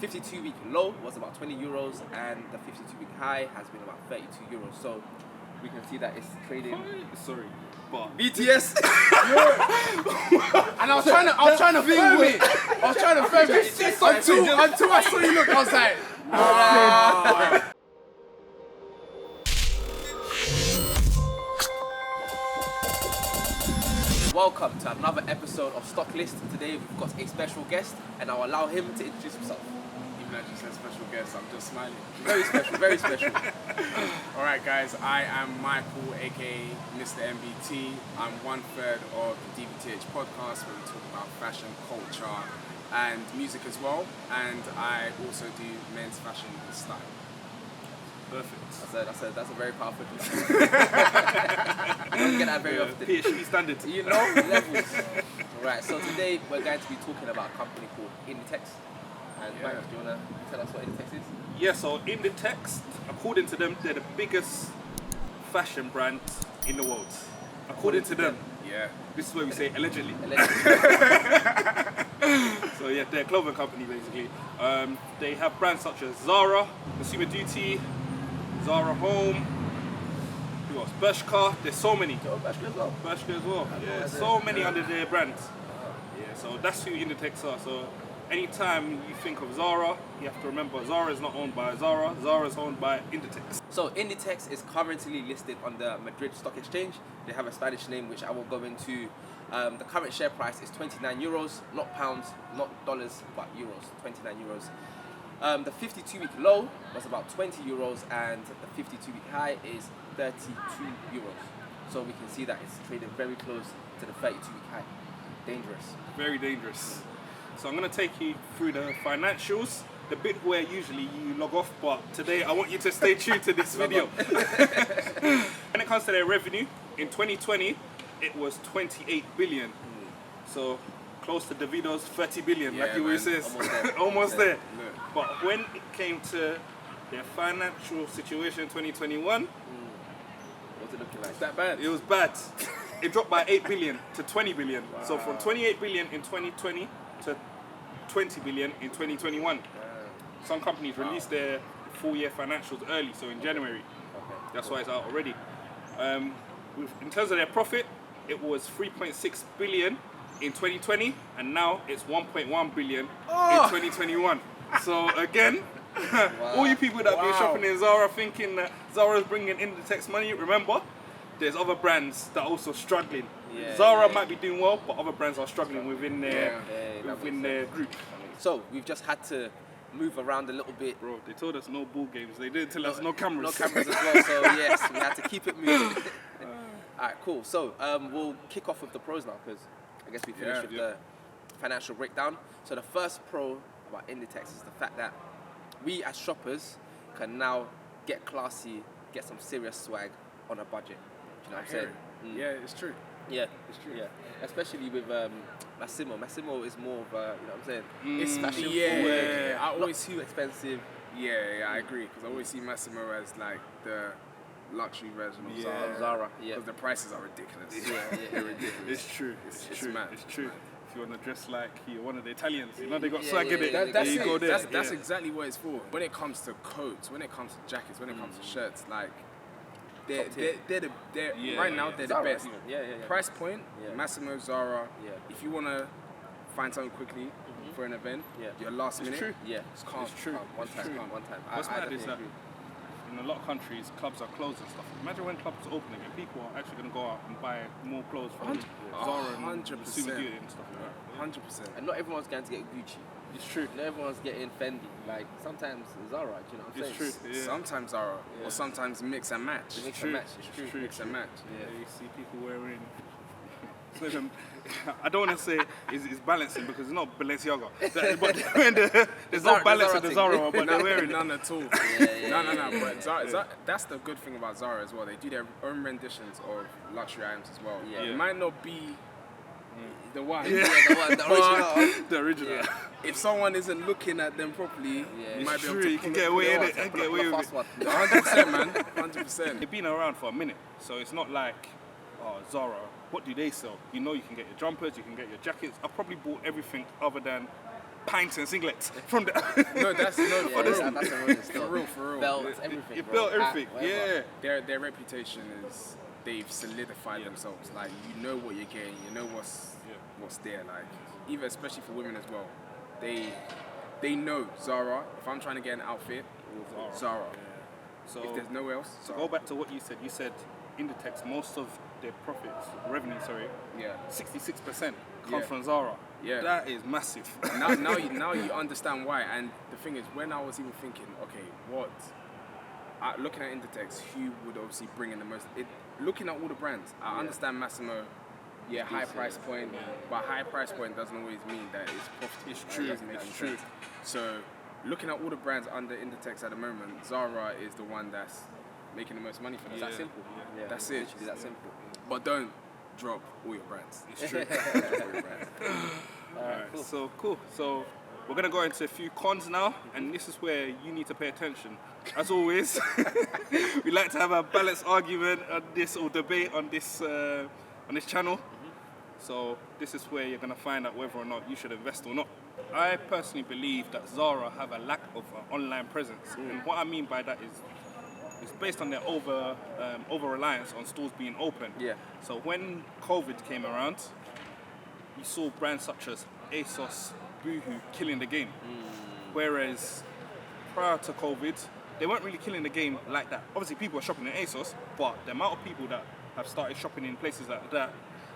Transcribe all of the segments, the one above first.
52-week low was about 20 euros, and the 52-week high has been about 32 euros. So we can see that it's trading. Sorry, but BTS. And I was trying to film it. I was trying to film it until I saw you look. I was like, Welcome to another episode of Stocklist. Today we've got a special guest, and I'll allow him to introduce himself. even as you said special guest, I'm just smiling. Very special, very special. Alright guys, I am Michael, aka Mr. MBT. I'm 1/3 of the DBTH podcast where we talk about fashion, culture and music as well. And I also do men's fashion and style. perfect. That's a very powerful thing. I don't get that very often. PhD standard. You know, levels. Right, so today we're going to be talking about a company called Inditex. And Mike, do you want to tell us what Inditex is? Yeah, so Inditex, according to them, they're the biggest fashion brand in the world. According to them. Yeah. This is where we say allegedly. Allegedly. So yeah, they're a clothing company basically. They have brands such as Zara, Consumer Duty, Zara Home, who else? Bershka. There's so many. Oh, Bershka as well. Bershka as well. Yeah, so many under their brands. Yeah, so that's who Inditex are. So anytime you think of Zara, you have to remember Zara is not owned by Zara. Zara is owned by Inditex. So Inditex is currently listed on the Madrid Stock Exchange. They have a Spanish name which I will go into. The current share price is 29 euros, not pounds, not dollars, but euros, 29 euros. The 52-week low was about 20 euros, and the 52-week high is 32 euros. So we can see that it's traded very close to the 32-week high. Dangerous. Very dangerous. So I'm going to take you through the financials, the bit where usually you log off, but today I want you to stay tuned to this video. When it comes to their revenue, in 2020, it was 28 billion. So close to Davido's 30 billion, Yeah, like he always man. says. Almost there. Almost there. Look. But when it came to their financial situation in 2021, What's it looking like? Is that bad? it was bad. It dropped by 8 billion to 20 billion. So from 28 billion in 2020 to 20 billion in 2021. Some companies released their full year financials early, so in January. That's why it's out already. In terms of their profit, it was 3.6 billion in 2020, and now it's 1.1 billion in 2021. So again, all you people that have been Wow. shopping in Zara thinking that Zara's bringing Inditex money, remember, there's other brands that are also struggling. Yeah, Zara yeah. might be doing well, but other brands are struggling within their that within makes their group. So we've just had to move around a little bit. Bro, they told us no ball games. They didn't tell us no cameras. No cameras as well, so yes, we had to keep it moving. Alright, cool. So we'll kick off with the pros now, because I guess we finished with the financial breakdown. So the first pro about Inditex is the fact that we as shoppers can now get classy, get some serious swag on a budget. You know what I'm saying? Yeah, it's true. Yeah, it's true. Yeah, especially with Massimo. Massimo is more of a, you know what I'm saying? It's fashion yeah, forward, yeah, I not always- too expensive. Yeah, I agree. Because I always see Massimo as like the luxury version of Zara. Zara, yeah. Because the prices are ridiculous. Yeah. They're ridiculous. It's true. It's true. mad. It's true. If you want to dress like you're one of the Italians, you know they got Yeah, swag in yeah, it. yeah, That's there you it. go there. That's Yeah. exactly what it's for. When it comes to coats, when it comes to jackets, when it comes to shirts, like they're Top tier. Yeah, right now yeah. they're Zara, the best. even. Yeah. Price point, Yeah. Massimo, Zara. Yeah. If you want to find something quickly for an event, Yeah. your last minute, true. Yeah, it's calm. It's true. Calm. One It's time. true. One time. What's I mad is definitely that agree. in a lot of countries, clubs are closed and stuff. Imagine when clubs are opening and people are actually going to go out and buy more clothes from Zara and 100%. Consumer Duty and stuff like that. 100%. And not everyone's going to get Gucci. It's true. Not everyone's getting Fendi. Like sometimes Zara. Do you know what I'm It's saying? true. Yeah. Sometimes Zara, Yeah. or sometimes mix and match. Mix true. and match. It's true. True. Mix and match. Yeah, you see people wearing. I don't want to say it's balancing because it's not Balenciaga. But there's no Zara- balance the in the Zara Zara one, but they're wearing it. None at all. Yeah. No. But Zara, that's the good thing about Zara as well. They do their own renditions of luxury items as well. Yeah. It might not be the one. Yeah, the original. The original. Yeah. If someone isn't looking at them properly, Yeah. you might be able True, to you can pull get it- away pull in it it. off. Get away with Fast it. one. 100%, man. 100%. They've been around for a minute, so it's not like, oh, Zara, what do they sell? You know you can get your jumpers, you can get your jackets. I've probably bought everything other than pints and singlets from the. No, that's that's a real still. for real. Belts, everything. You bro. built everything. Hat, whatever. Yeah. Their reputation is they've solidified themselves. Like you know what you're getting, you know what's there. Like even especially for women as well, they know Zara. If I'm trying to get an outfit, Zara. So If there's nowhere else, to Zara. go back to what you said Inditex, most of their revenue, Yeah. 66% Yeah. come from Zara. Yeah. That is massive. now you understand why. And the thing is, when I was even thinking, okay, looking at Inditex, who would obviously bring in the most? Looking at all the brands, I understand Massimo. Yeah, high price point, but high price point doesn't always mean that it's profitable. It's true. It doesn't make any It's true. sense. So, looking at all the brands under Inditex at the moment, Zara is the one that's making the most money for them. It's that simple. Yeah. Yeah, That's it. literally that simple. But don't drop all your brands. It's true. Don't drop all your brands. Alright, so cool. So we're gonna go into a few cons now, and this is where you need to pay attention. As always, we like to have a balanced argument on this or debate on this channel. So this is where you're gonna find out whether or not you should invest or not. I personally believe that Zara have a lack of online presence, and what I mean by that is it's based on their over reliance on stores being open. Yeah. So when COVID came around, you saw brands such as ASOS, Boohoo killing the game. Whereas prior to COVID, they weren't really killing the game like that. Obviously, people are shopping in ASOS, but the amount of people that have started shopping in places like that,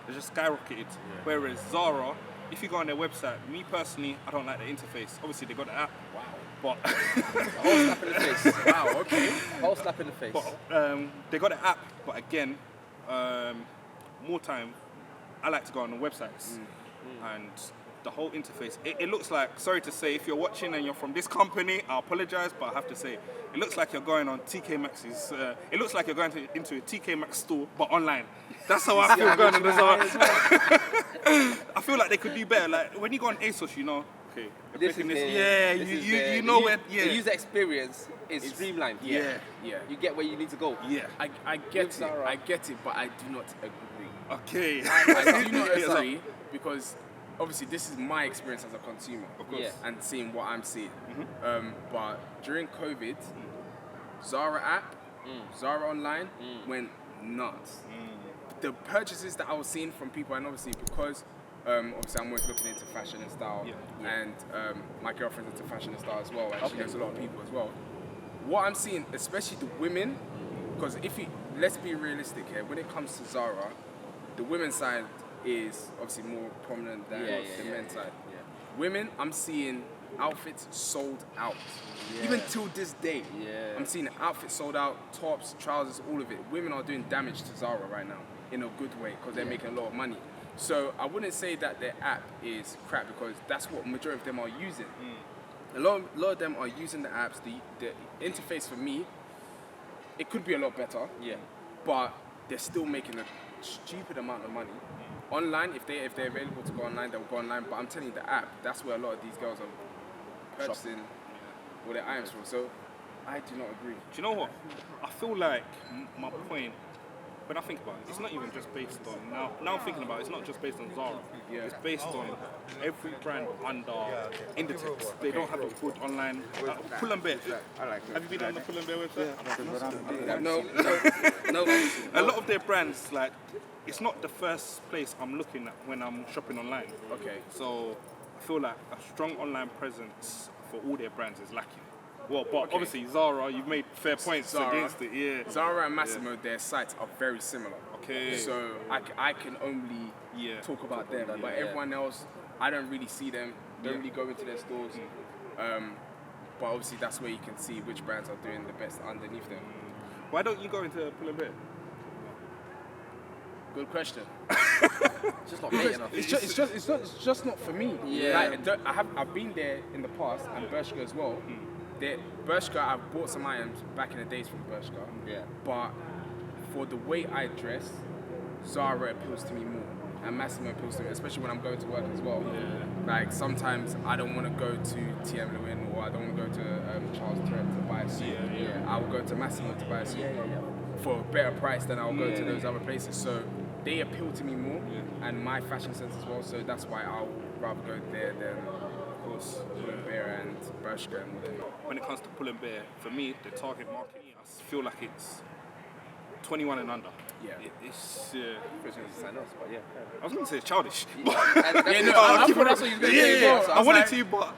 they just skyrocketed. Whereas Zara, if you go on their website, me personally, I don't like the interface. Obviously, they got the app. Wow. But A whole slap in the face. Wow. Okay. Whole slap in the face. they got the app. But again, more time, I like to go on the websites. And the whole interface, it looks like, sorry to say, if you're watching and you're from this company, I apologize, but I have to say, it looks like you're going on TK Maxx's, it looks like you're going into a TK Maxx store, but online. That's how I feel going on the Zara. I feel like they could do better. Like, when you go on ASOS, you know, okay, This is you know where, The user experience is streamlined. Yeah. You get where you need to go. yeah. I get it. Zara. I get it, but I do not agree. Okay. I do not agree because obviously this is my experience as a consumer, Of course. Yeah. and seeing what I'm seeing. But during COVID, Zara app, Zara online went nuts. The purchases that I was seeing from people, and obviously because obviously I'm always looking into fashion and style, and my girlfriend's into fashion and style as well, and she knows a lot of people as well. What I'm seeing, especially the women, because let's be realistic here, when it comes to Zara, the women's side is obviously more prominent than the men's side. Yeah. Women, I'm seeing outfits sold out. Even till this day, Yeah. I'm seeing outfits sold out, tops, trousers, all of it. Women are doing damage to Zara right now in a good way because they're making a lot of money. So I wouldn't say that their app is crap because that's what majority of them are using. A lot of them are using the apps. The interface for me, it could be a lot better. Yeah. But they're still making a stupid amount of money. Online, if they're available to go online, they'll go online. But I'm telling you, the app, that's where a lot of these girls are purchasing all their items from. So I do not agree. Do you know what? I feel like my point, when I think about it, it's not even just based on, now I'm thinking about it, it's not just based on Zara. Yeah. It's based on every brand under Inditex. They don't have a good online, Pull and Bear. I like it. Have you been on the Pull and Bear website? No. A lot of their brands, like, it's not the first place I'm looking at when I'm shopping online. Okay. So I feel like a strong online presence for all their brands is lacking. Well, but obviously Zara, you've made fair points Zara. against it. Yeah. Zara and Massimo, their sites are very similar. Okay. So I can only talk about them. But everyone else, I don't really see them. Don't really go into their stores. But obviously that's where you can see which brands are doing the best underneath them. Why don't you go into Pull and Bear? Good question. It's just not great enough. It's just not for me. Yeah. Like, I've been there in the past and Bershka as well. Bershka, I've bought some items back in the days from Bershka. Yeah. But for the way I dress, Zara appeals to me more. And Massimo appeals to me, especially when I'm going to work as well. Yeah. Like sometimes I don't want to go to TM Lewin or I don't want to go to Charles Trent to buy a suit. I will go to Massimo to buy a suit for a better price than I'll go to those other places. So they appeal to me more and my fashion sense as well. So that's why I'll rather go there than course. Pull&Bear and Bershka and whatnot. When it comes to Pull&Bear, for me, the target market, I feel like it's 21 and under. Yeah. It's But I was going to say childish. I thought that's what you were going to say. Yeah, So I wanted to, but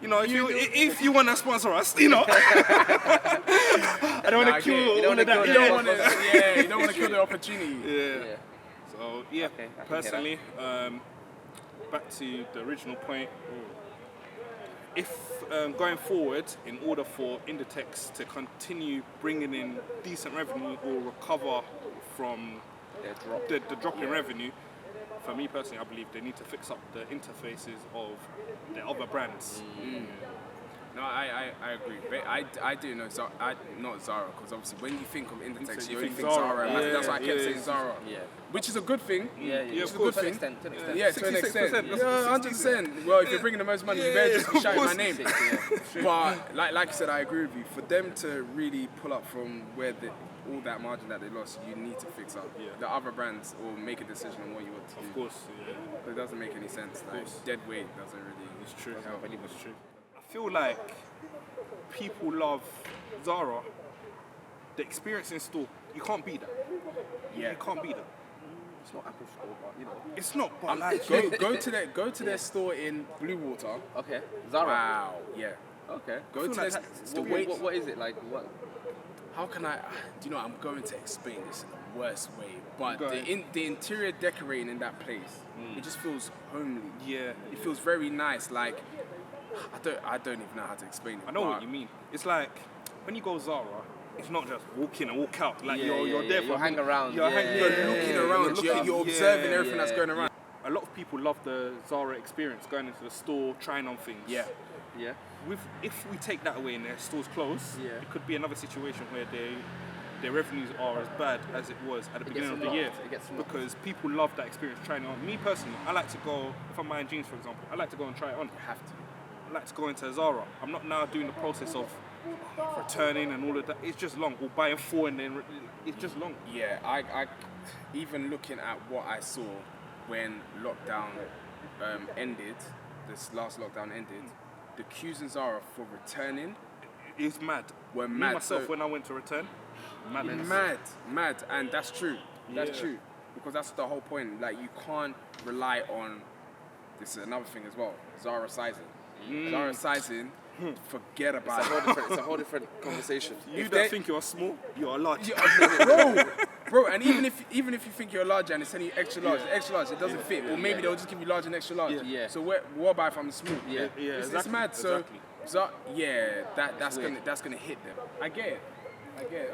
you know, if you want to sponsor us, you know, I don't want to kill all of that. You don't want to, you don't want to kill the opportunity. Yeah. So yeah, Okay, I can personally, back to the original point. If going forward, in order for Inditex to continue bringing in decent revenue or recover from the drop in revenue, for me personally, I believe they need to fix up the interfaces of the other brands. No, I agree. But I do know not Zara, because obviously when you think of Inditex, you only think Zara. Yeah, that's why I kept saying Zara. Yeah. Which is a good thing. Yeah, It's a good thing. To an extent. Yeah, to an extent. 66%, Yeah, 100%. Well, if you're bringing the most money, you better just be shouting my name. Yeah. But like you said, I agree with you. For them to really pull up from where all that margin that they lost, you need to fix up the other brands or make a decision on what you want to do. Of course, yeah. But it doesn't make any sense. Like dead weight doesn't really. It's true. help. It's true. I feel like people love Zara. The experience in store, you can't beat that. Yeah. You can't beat that. It's not Apple Store, but you know. It's not, but like, Go to their store in Blue Water. Okay. Zara. Wow. Yeah. Okay. Go to like their The weight. What is it like? What? How can I? Do you know? I'm going to explain this in the worst way, but Go ahead. the interior decorating in that place, it just feels homely. yeah. It feels very nice. Like I don't even know how to explain it. I know what you mean. It's like when you go Zara, it's not just walk in and walk out. Like Yeah, you're there You'll for hang around. You're You're looking around. You're observing everything that's going around. A lot of people love the Zara experience, going into the store, trying on things. Yeah. Yeah. If we take that away and their stores close, Yeah. it could be another situation where their revenues are as bad as it was at the beginning of the year. It gets knocked. Because people love that experience trying it on. Me personally, I like to go, if I'm buying jeans for example, I like to go and try it on. You have to. I like to go into Zara. I'm not now doing the process of returning and all of that. It's just long. Or buying four and then it's just long. Yeah, I even looking at what I saw when lockdown ended, this last lockdown ended, the queues in Zara for returning It's mad. were Me mad. myself, So- when I went to return, madness. mad, and that's true. That's Yeah. true, because that's the whole point. Like you can't rely on. This is another thing as well. Zara sizing. Zara sizing. Forget about it. It's a whole different conversation. You If don't they- think you are small, you are large. bro, and even if you think you're large and it's telling you extra large, it doesn't fit. Or maybe they'll just give you large and extra large. Yeah. So what about if I'm small? Yeah. Yeah, It's exactly. mad. So, Exactly. that's weird. gonna hit them. I get it.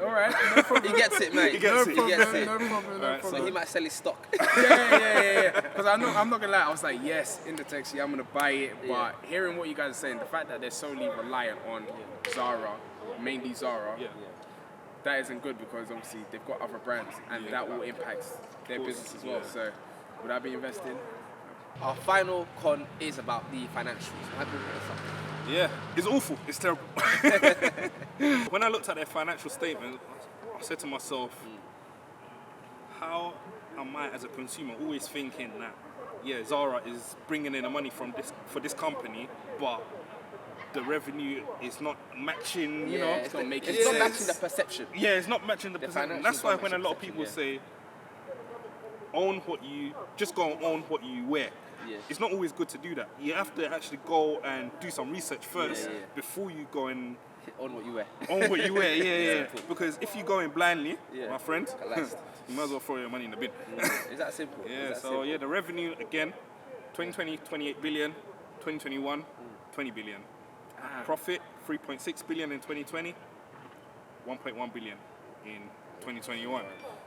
All right. No problem. He gets it, mate. He gets it. No He gets problem. it. No problem. No Alright, so So problem. he might sell his stock. Yeah. Because I'm not gonna lie. I was like, yes, Inditex. Yeah, I'm gonna buy it. But Yeah. hearing what you guys are saying, the fact that they're solely reliant on Zara, mainly Zara, Yeah. that isn't good because obviously they've got other brands and that will impact their business as well. yeah. So would I be investing? Our final con is about the financials. How do you put this up? Yeah, it's awful. It's terrible. When I looked at their financial statement, I said to myself, how am I as a consumer always thinking that, yeah, Zara is bringing in the money for this company, but the revenue is not matching, you know? it's not making It's not sense. matching the perception. Yeah, it's not matching the perception. financials That's why don't when a match lot of the people perception, say, just go and own what you wear. Yeah. It's not always good to do that. You have to actually go and do some research first yeah. before you go and On what you wear. own what you wear. Yeah. Simple. Because if you go in blindly, Yeah. my friend, Collapsed. you might as well throw your money in the bin. Is that simple? Yeah, Is that so simple? yeah, the revenue again, 2020, 28 billion, 2021, 20 billion. Profit, 3.6 billion in 2020, 1.1 billion in 2021.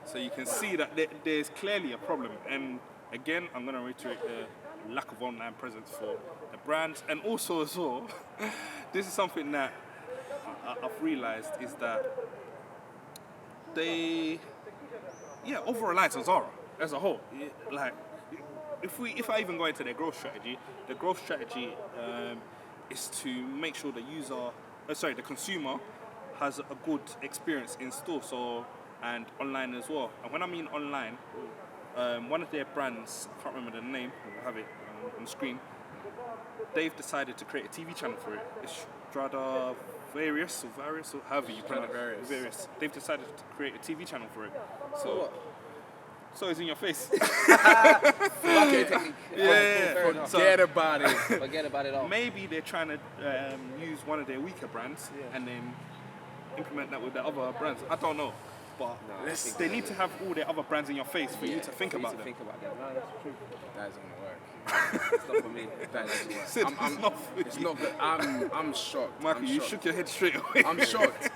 So you can see that there's clearly a problem. And again, I'm going to reiterate the lack of online presence for the brands. And also as well, this is something that I've realized is that they, over-reliance on Zara as a whole. Like, if I even go into their growth strategy, the growth strategy is to make sure the consumer has a good experience in store, and online as well. And when I mean online, one of their brands, I can't remember the name, we'll have it on the screen, they've decided to create a TV channel for it. It's Various or however you pronounce it. Various. They've decided to create a TV channel for it. So it's in your face. Marketing technique. Yeah. Forget about it. Forget about it all. Maybe they're trying to use one of their weaker brands and then implement that with their other brands. I don't know. But they need to have all their other brands in your face for you to think about them. No, that's true. That isn't gonna work. It's not for me. It's not good. I'm shocked. Michael, you shook your head straight away. I'm shocked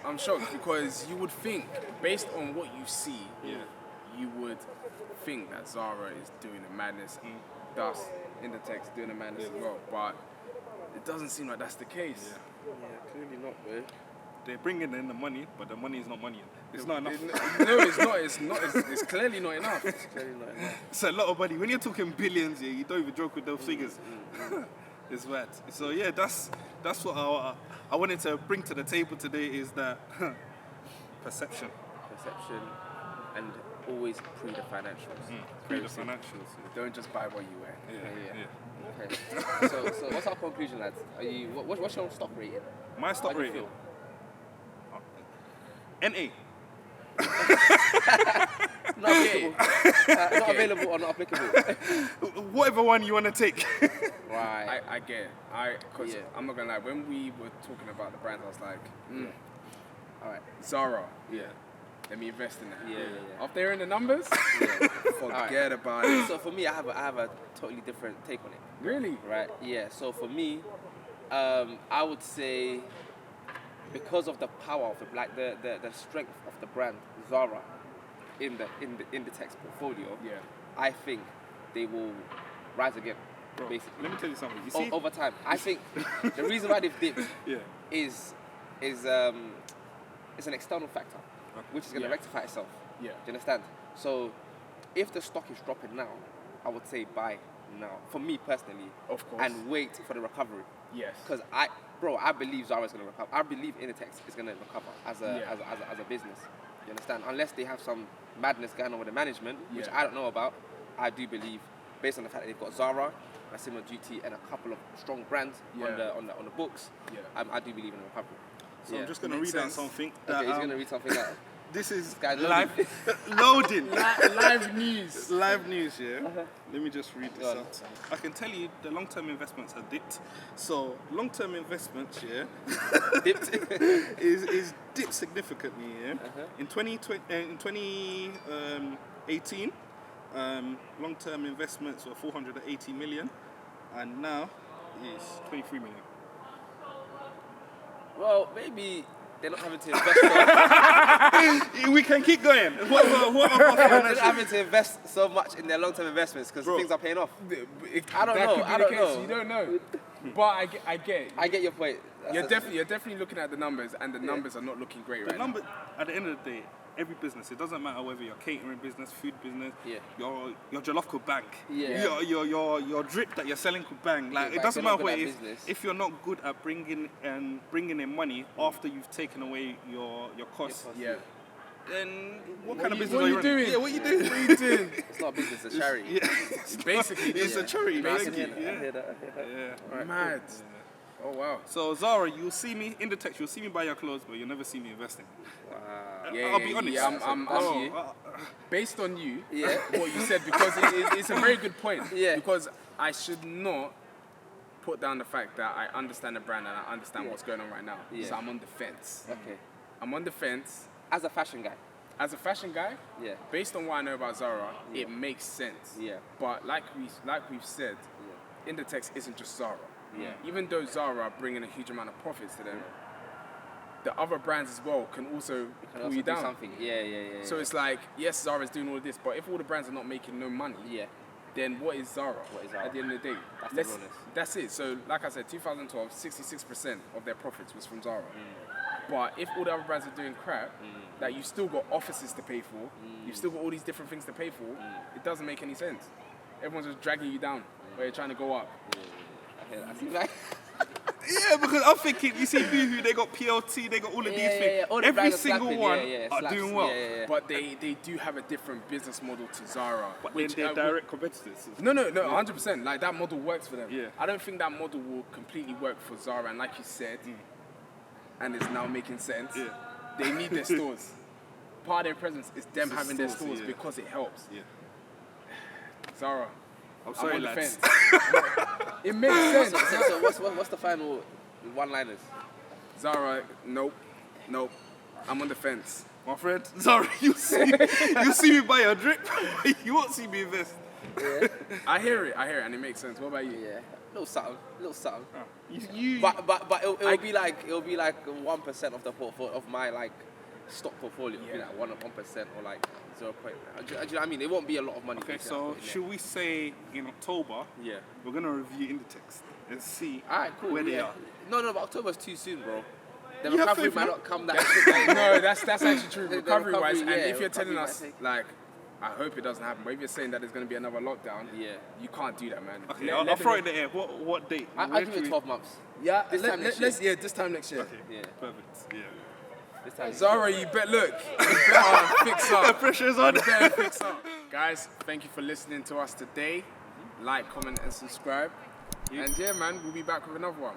because you would think, based on what you see, you would think that Zara is doing a madness, thus Inditex doing a madness as well. But it doesn't seem like that's the case. Yeah, clearly not, bro. They're bringing in the money, but the money is not money. It's not enough. No, it's not. It's clearly not enough. It's clearly not enough. It's a lot of money. When you're talking billions, you don't even joke with those figures. It's bad. So yeah, that's what I wanted to bring to the table today is that perception. Perception and always pre the financials. Pre the financials. Don't just buy what you wear. Yeah. Okay. So what's our conclusion, lads? What's your stock rating? My stock How do you rating. feel? NA. Not applicable. Not available or not applicable. Whatever one you want to take. Right. I get it. Because I'm not gonna lie, when we were talking about the brands, I was like, all right, Zara. Yeah. Let me invest in that. Yeah. After hearing the numbers, forget about it. So for me, I have a totally different take on it. Really? Right. Yeah. So for me, I would say, because of the power of the strength of the brand Zara in the Inditex portfolio, I think they will rise again. Bro, basically, let me tell you something. You see, over time, I think the reason why they've dipped is it's an external factor, which is going to rectify itself. Yeah. Do you understand? So if the stock is dropping now, I would say buy now. For me personally, Of course. and wait for the recovery. Yes. Because I believe Zara is going to recover. I believe Inditex is going to recover as a business. You understand? Unless they have some madness going on with the management, which I don't know about. I do believe, based on the fact that they've got Zara, Massimo Dutti, and a couple of strong brands on the books. I do believe in a recovery. so I'm just going to read out something. Okay, he's going to read something out. This is guy's live loading. Live news. Live news, Let me just read this out. I can tell you the long-term investments have dipped. So long-term investments, Dipped. is dipped significantly, In 2018, long-term investments were 480 million, and now is 23 million. Well, maybe they're not having to invest. We can keep going. What about They're not having to invest so much in their long-term investments because things are paying off. I don't know. You don't know. But I get it. I get your point. You're definitely looking at the numbers, and the numbers are not looking great right now. At the end of the day, every business, it doesn't matter whether you're catering business, food business, your jollof could bang. Your drip that you're selling could bang. Like it doesn't matter what it is. If you're not good at bringing in money after you've taken away your costs, then what kind of business are you doing? Yeah, what are you doing? What are you doing? It's not a business, it's a charity. Basically, It's a charity. Basically, Basically, I hear that. Right, mad. cool. Oh wow. So Zara, you'll see me in Inditex, you'll see me buy your clothes, but you'll never see me investing. Yeah, I'll be honest. Based on you, Yeah. what you said, because it's a very good point. Yeah. Because I should not put down the fact that I understand the brand and I understand what's going on right now. Yeah. So I'm on the fence. Okay. I'm on the fence. As a fashion guy. As a fashion guy, based on what I know about Zara, Yeah. it makes sense. Yeah. But like we've said, Inditex isn't just Zara. Yeah. Even though Zara are bringing a huge amount of profits to them, the other brands as well can also pull you do down. something. Yeah. So it's like, yes, Zara's doing all of this, but if all the brands are not making no money, then what is Zara? At the end of the day? That's the realness. That's it. So like I said, 2012, 66% of their profits was from Zara. But if all the other brands are doing crap, that you've still got offices to pay for, you've still got all these different things to pay for, it doesn't make any sense. Everyone's just dragging you down where you're trying to go up. I see like Yeah, because I'm thinking, you see Boohoo, they got PLT, they got all of these things. All the Every brands are single slapping, one yeah, are slaps, doing well. yeah. But they do have a different business model to Zara. But they're direct competitors. No, 100%. Like that model works for them. Yeah. I don't think that model will completely work for Zara. And like you said, and it's now making sense. Yeah. They need their stores. Part of their presence is them It's the having their stores, stores yeah. because it helps. Yeah. Zara, I'm sorry, on the lads. fence. It makes sense. So what's the final one-liners? Zara, nope. I'm on the fence. My friend, sorry, you see me buy a drip, you won't see me invest. Yeah. I hear it, and it makes sense. What about you? Yeah. Little something. You But it'll be like 1% of the portfolio of my like stock portfolio. It'll be Yeah. like 1% or like 0. Do you know what I mean? It won't be a lot of money. Okay, for so me to should we say in October, Yeah. we're gonna review Inditex and see Alright, cool. where they yeah. are. No, but October's too soon, bro. The You have recovery faith, might no? not come that quick. No, that's actually true. The Recovery wise, recovery, and yeah, if you're telling recovery us might take- like, I hope it doesn't happen, but if you're saying that there's going to be another lockdown, Yeah. you can't do that, man. Okay, Let I'll them throw know. it in the air. What date? I'll When give should it we- 12 months. Yeah, This time next year. this time next year. Okay, Yeah. perfect. Yeah. This time. Zara, you bet. Look, you better fix The up. pressure's on. You better fix up. Guys, thank you for listening to us today. Like, comment, and subscribe. And yeah, man, we'll be back with another one.